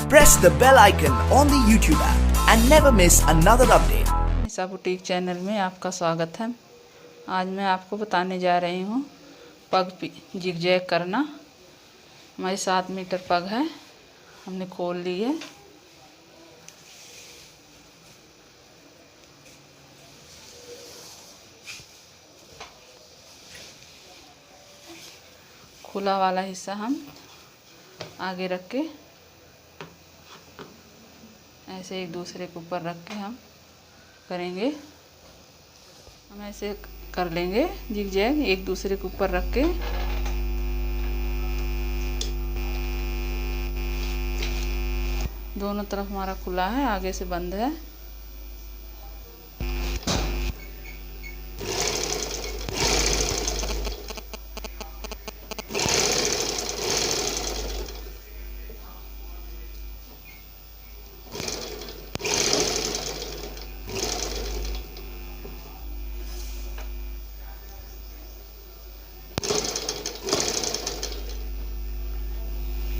Press the bell icon on the YouTube app and never miss another update. Nisha boutique channel में आपका स्वागत है। आज मैं आपको बताने जा रही हूँ पग जिगजैग करना। हमारी 7 मीटर पग है, हमने खोल ली है। खुला वाला हिस्सा हम आगे रख के ऐसे एक दूसरे के ऊपर रख के हम करेंगे। हम ऐसे कर लेंगे जिगजैग एक दूसरे के ऊपर रख के। दोनों तरफ हमारा खुला है, आगे से बंद है।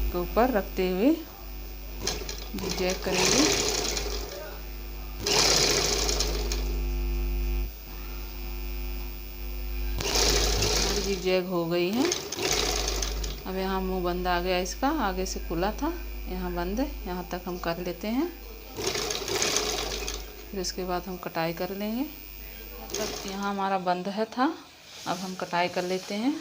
के ऊपर रखते हुए जिगजैग करेंगे। हमारी जिगजैग हो गई है। अब यहाँ मुंह बंद आ गया इसका, आगे से खुला था, यहाँ बंद है। यहाँ तक हम कर लेते हैं, फिर उसके बाद हम कटाई कर लेंगे। तब यहाँ हमारा बंद है था, अब हम कटाई कर लेते हैं।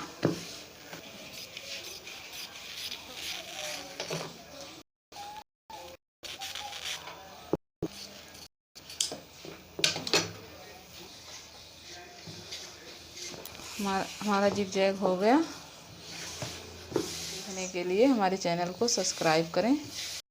हमारा जिगजैग हो गया। देखने के लिए हमारे चैनल को सब्सक्राइब करें।